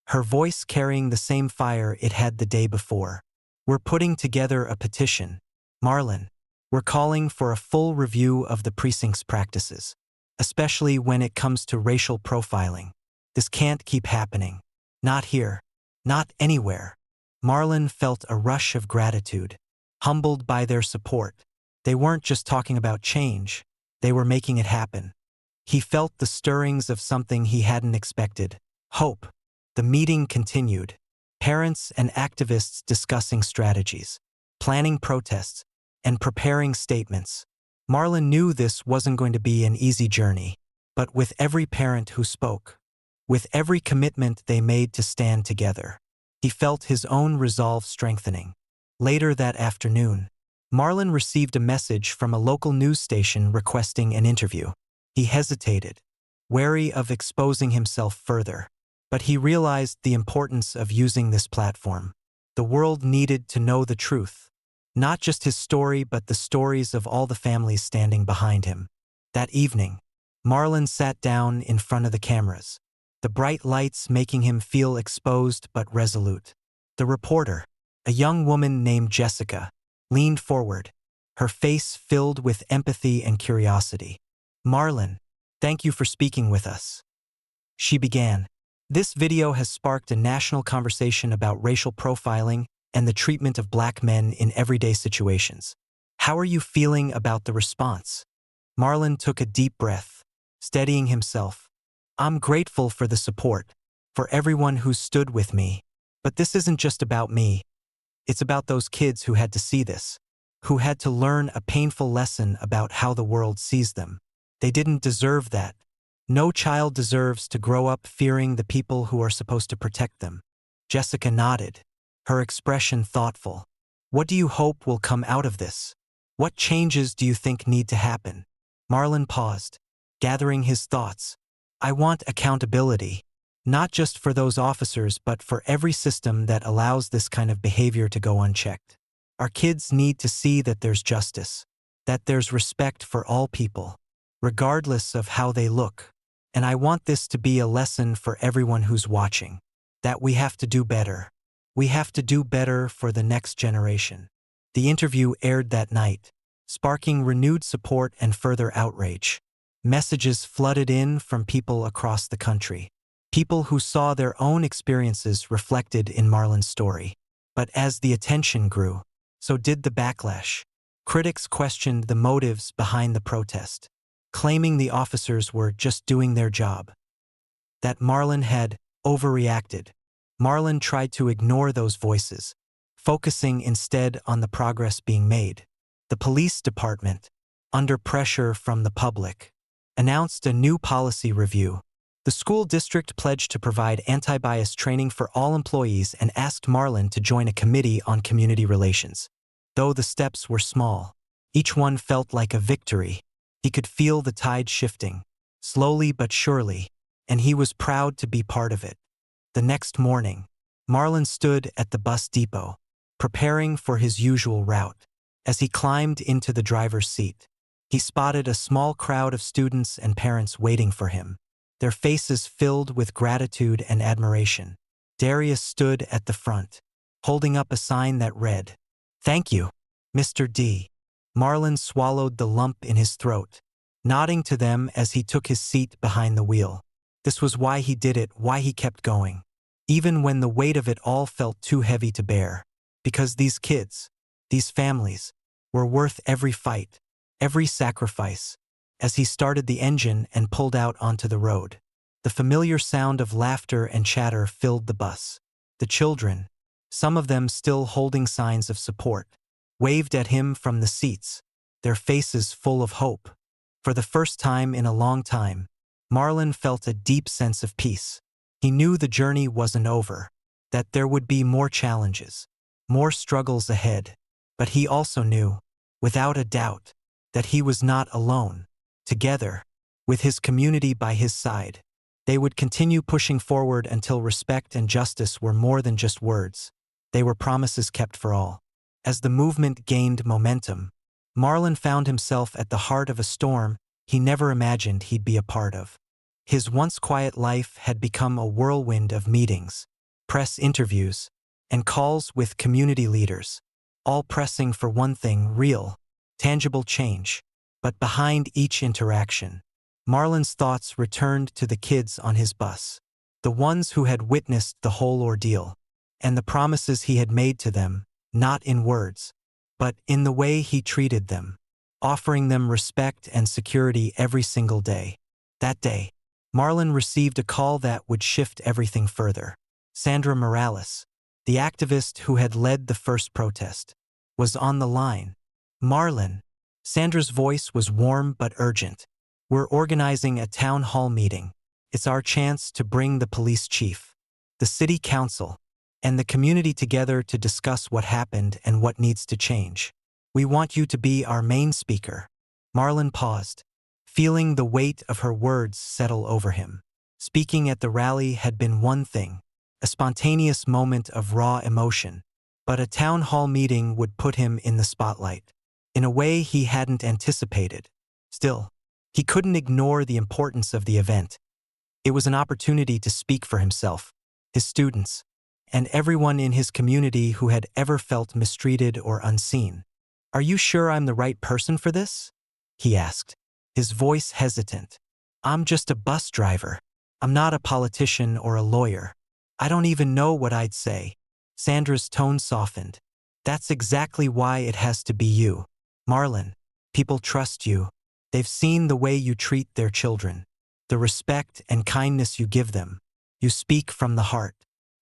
her voice carrying the same fire it had the day before. We're putting together a petition. Marlin, we're calling for a full review of the precinct's practices, especially when it comes to racial profiling. This can't keep happening. Not here. Not anywhere. Marlin felt a rush of gratitude, humbled by their support. They weren't just talking about change, they were making it happen. He felt the stirrings of something he hadn't expected. Hope. The meeting continued. Parents and activists discussing strategies, planning protests, and preparing statements. Marlin knew this wasn't going to be an easy journey, but with every parent who spoke, with every commitment they made to stand together, he felt his own resolve strengthening. Later that afternoon, Marlin received a message from a local news station requesting an interview. He hesitated, wary of exposing himself further. But he realized the importance of using this platform. The world needed to know the truth. Not just his story, but the stories of all the families standing behind him. That evening, Marlin sat down in front of the cameras, the bright lights making him feel exposed but resolute. The reporter, a young woman named Jessica, leaned forward, her face filled with empathy and curiosity. Marlin, thank you for speaking with us. She began. This video has sparked a national conversation about racial profiling and the treatment of Black men in everyday situations. How are you feeling about the response? Marlin took a deep breath, steadying himself. I'm grateful for the support, for everyone who stood with me. But this isn't just about me. It's about those kids who had to see this, who had to learn a painful lesson about how the world sees them. They didn't deserve that. No child deserves to grow up fearing the people who are supposed to protect them. Jessica nodded, her expression thoughtful. What do you hope will come out of this? What changes do you think need to happen? Marlin paused, gathering his thoughts. I want accountability, not just for those officers but for every system that allows this kind of behavior to go unchecked. Our kids need to see that there's justice, that there's respect for all people, regardless of how they look. And I want this to be a lesson for everyone who's watching, that we have to do better. We have to do better for the next generation. The interview aired that night, sparking renewed support and further outrage. Messages flooded in from people across the country, people who saw their own experiences reflected in Marlin's story. But as the attention grew, so did the backlash. Critics questioned the motives behind the protest, claiming the officers were just doing their job, that Marlin had overreacted. Marlin tried to ignore those voices, focusing instead on the progress being made. The police department, under pressure from the public, announced a new policy review. The school district pledged to provide anti-bias training for all employees and asked Marlin to join a committee on community relations. Though the steps were small, each one felt like a victory. He could feel the tide shifting, slowly but surely, and he was proud to be part of it. The next morning, Marlin stood at the bus depot, preparing for his usual route. As he climbed into the driver's seat, he spotted a small crowd of students and parents waiting for him, their faces filled with gratitude and admiration. Darius stood at the front, holding up a sign that read, "Thank you, Mr. D." Marlin swallowed the lump in his throat, nodding to them as he took his seat behind the wheel. This was why he did it, why he kept going, even when the weight of it all felt too heavy to bear. Because these kids, these families, were worth every fight, every sacrifice. As he started the engine and pulled out onto the road, the familiar sound of laughter and chatter filled the bus. The children, some of them still holding signs of support, waved at him from the seats, their faces full of hope. For the first time in a long time, Marlin felt a deep sense of peace. He knew the journey wasn't over, that there would be more challenges, more struggles ahead. But he also knew, without a doubt, that he was not alone. Together, with his community by his side, they would continue pushing forward until respect and justice were more than just words. They were promises kept for all. As the movement gained momentum, Marlin found himself at the heart of a storm he never imagined he'd be a part of. His once quiet life had become a whirlwind of meetings, press interviews, and calls with community leaders, all pressing for one thing: real, tangible change. But behind each interaction, Marlin's thoughts returned to the kids on his bus, the ones who had witnessed the whole ordeal, and the promises he had made to them, not in words, but in the way he treated them, offering them respect and security every single day. That day, Marlin received a call that would shift everything further. Sandra Morales, the activist who had led the first protest, was on the line. "Marlin," Sandra's voice was warm but urgent. "We're organizing a town hall meeting. It's our chance to bring the police chief, the city council, and the community together to discuss what happened and what needs to change. We want you to be our main speaker." Marlin paused, feeling the weight of her words settle over him. Speaking at the rally had been one thing, a spontaneous moment of raw emotion, but a town hall meeting would put him in the spotlight, in a way he hadn't anticipated. Still, he couldn't ignore the importance of the event. It was an opportunity to speak for himself, his students, and everyone in his community who had ever felt mistreated or unseen. "Are you sure I'm the right person for this?" he asked, his voice hesitant. "I'm just a bus driver. I'm not a politician or a lawyer. I don't even know what I'd say." Sandra's tone softened. "That's exactly why it has to be you, Marlin. People trust you. They've seen the way you treat their children, the respect and kindness you give them. You speak from the heart.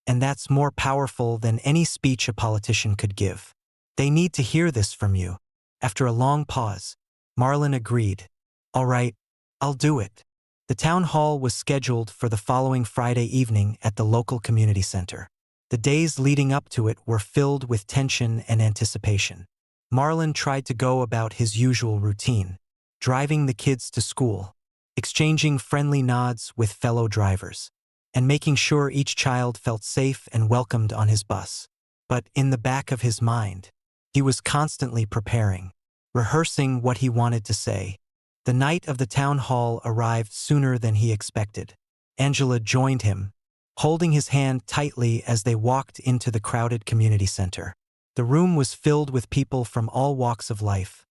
And that's more powerful than any speech a politician could give. They need to hear this from you." After a long pause, Marlin agreed. "All right, I'll do it." The town hall was scheduled for the following Friday evening at the local community center. The days leading up to it were filled with tension and anticipation. Marlin tried to go about his usual routine, driving the kids to school, exchanging friendly nods with fellow drivers, and making sure each child felt safe and welcomed on his bus. But in the back of his mind, he was constantly preparing, rehearsing what he wanted to say. The night of the town hall arrived sooner than he expected. Angela joined him, holding his hand tightly as they walked into the crowded community center. The room was filled with people from all walks of life: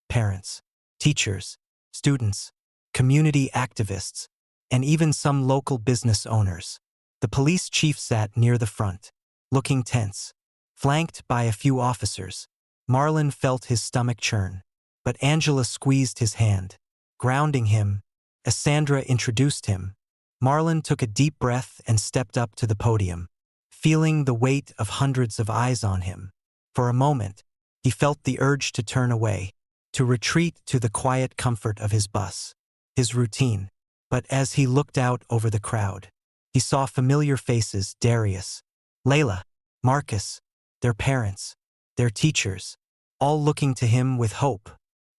parents, teachers, students, community activists, and even some local business owners. The police chief sat near the front, looking tense, flanked by a few officers. Marlin felt his stomach churn, but Angela squeezed his hand, grounding him. As Sandra introduced him, Marlin took a deep breath and stepped up to the podium, feeling the weight of hundreds of eyes on him. For a moment, he felt the urge to turn away, to retreat to the quiet comfort of his bus, his routine. But as he looked out over the crowd, he saw familiar faces: Darius, Layla, Marcus, their parents, their teachers, all looking to him with hope.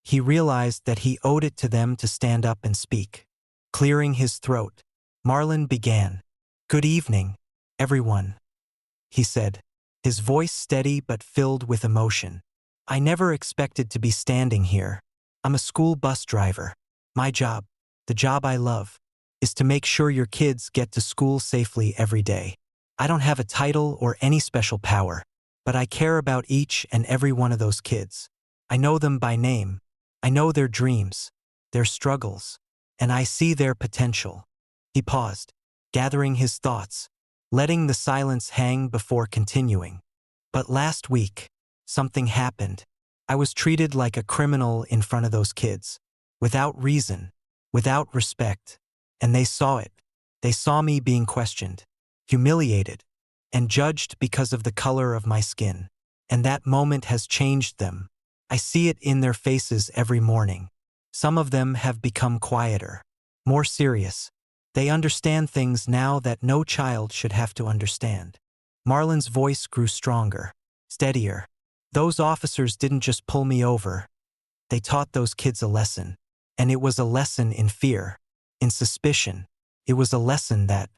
He realized that he owed it to them to stand up and speak. Clearing his throat, Marlin began. "Good evening, everyone," he said, his voice steady but filled with emotion. "I never expected to be standing here. I'm a school bus driver. My job, the job I love, is to make sure your kids get to school safely every day. I don't have a title or any special power, but I care about each and every one of those kids. I know them by name. I know their dreams, their struggles, and I see their potential." He paused, gathering his thoughts, letting the silence hang before continuing. "But last week, something happened. I was treated like a criminal in front of those kids, without reason, without respect, and they saw it. They saw me being questioned, humiliated, and judged because of the color of my skin. And that moment has changed them. I see it in their faces every morning. Some of them have become quieter, more serious. They understand things now that no child should have to understand." Marlin's voice grew stronger, steadier. "Those officers didn't just pull me over. They taught those kids a lesson. And it was a lesson in fear, in suspicion. It was a lesson that,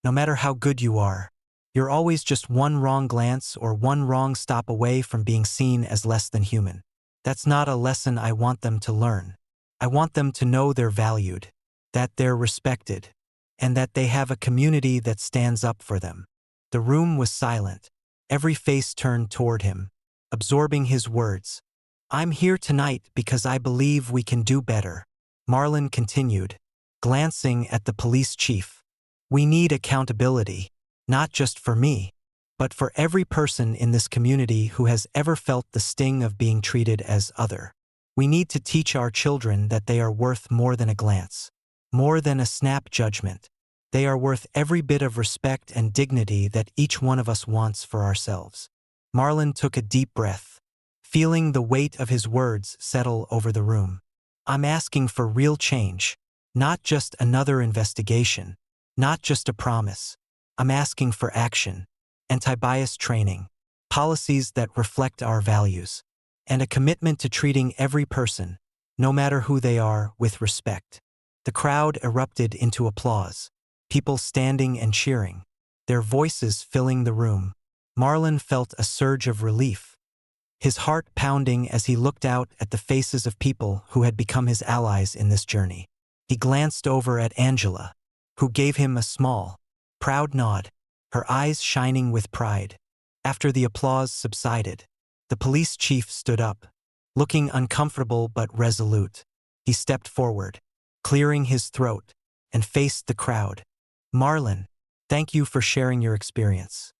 no matter how good you are, you're always just one wrong glance or one wrong stop away from being seen as less than human. That's not a lesson I want them to learn. I want them to know they're valued, that they're respected, and that they have a community that stands up for them." The room was silent, every face turned toward him, absorbing his words. "I'm here tonight because I believe we can do better," Marlin continued, glancing at the police chief. "We need accountability, not just for me, but for every person in this community who has ever felt the sting of being treated as other. We need to teach our children that they are worth more than a glance, more than a snap judgment. They are worth every bit of respect and dignity that each one of us wants for ourselves." Marlin took a deep breath, feeling the weight of his words settle over the room. "I'm asking for real change, not just another investigation, not just a promise. I'm asking for action, anti-bias training, policies that reflect our values, and a commitment to treating every person, no matter who they are, with respect." The crowd erupted into applause, people standing and cheering, their voices filling the room. Marlin felt a surge of relief, his heart pounding as he looked out at the faces of people who had become his allies in this journey. He glanced over at Angela, who gave him a small, proud nod, her eyes shining with pride. After the applause subsided, the police chief stood up, looking uncomfortable but resolute. He stepped forward, clearing his throat, and faced the crowd. "Marlin, thank you for sharing your experience,"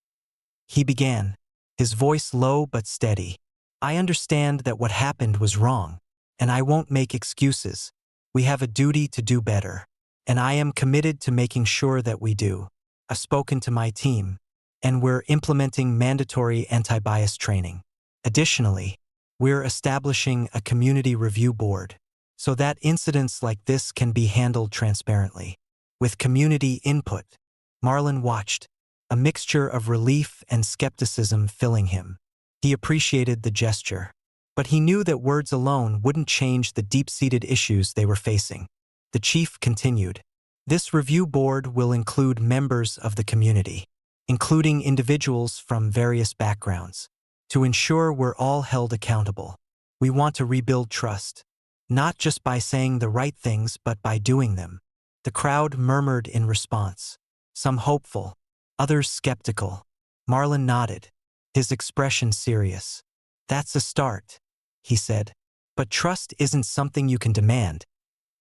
he began, his voice low but steady. "I understand that what happened was wrong, and I won't make excuses. We have a duty to do better, and I am committed to making sure that we do. I've spoken to my team, and we're implementing mandatory anti-bias training. Additionally, we're establishing a community review board so that incidents like this can be handled transparently, with community input." Marlin watched, a mixture of relief and skepticism filling him. He appreciated the gesture, but he knew that words alone wouldn't change the deep-seated issues they were facing. The chief continued, "This review board will include members of the community, including individuals from various backgrounds, to ensure we're all held accountable. We want to rebuild trust, not just by saying the right things but by doing them." The crowd murmured in response, some hopeful, others skeptical. Marlin nodded, his expression serious. "That's a start," he said. "But trust isn't something you can demand.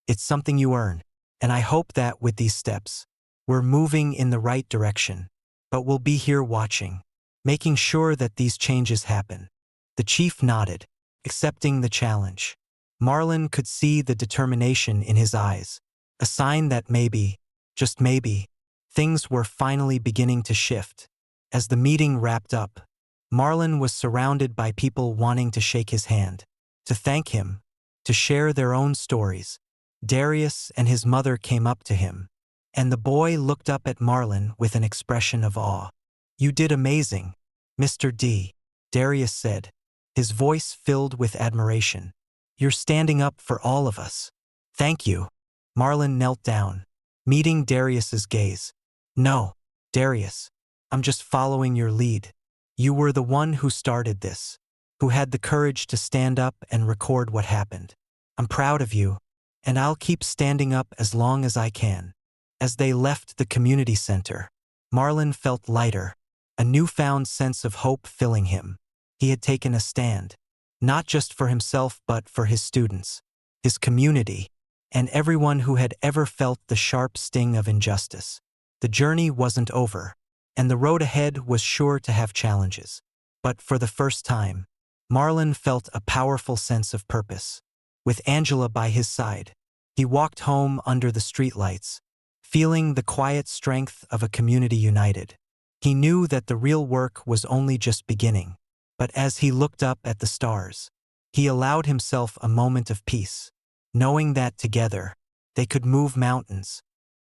It's something you earn. And I hope that with these steps, we're moving in the right direction. But we'll be here watching, making sure that these changes happen." The chief nodded, accepting the challenge. Marlin could see the determination in his eyes, a sign that maybe, just maybe, things were finally beginning to shift. As the meeting wrapped up, Marlin was surrounded by people wanting to shake his hand, to thank him, to share their own stories. Darius and his mother came up to him, and the boy looked up at Marlin with an expression of awe. "You did amazing, Mr. D," Darius said, his voice filled with admiration. "You're standing up for all of us." "Thank you." Marlin knelt down, meeting Darius's gaze. "No, Darius, I'm just following your lead. You were the one who started this, who had the courage to stand up and record what happened. I'm proud of you, and I'll keep standing up as long as I can." As they left the community center, Marlin felt lighter, a newfound sense of hope filling him. He had taken a stand, not just for himself but for his students, his community, and everyone who had ever felt the sharp sting of injustice. The journey wasn't over, and the road ahead was sure to have challenges. But for the first time, Marlin felt a powerful sense of purpose. With Angela by his side, he walked home under the streetlights, feeling the quiet strength of a community united. He knew that the real work was only just beginning. But as he looked up at the stars, he allowed himself a moment of peace, knowing that together, they could move mountains.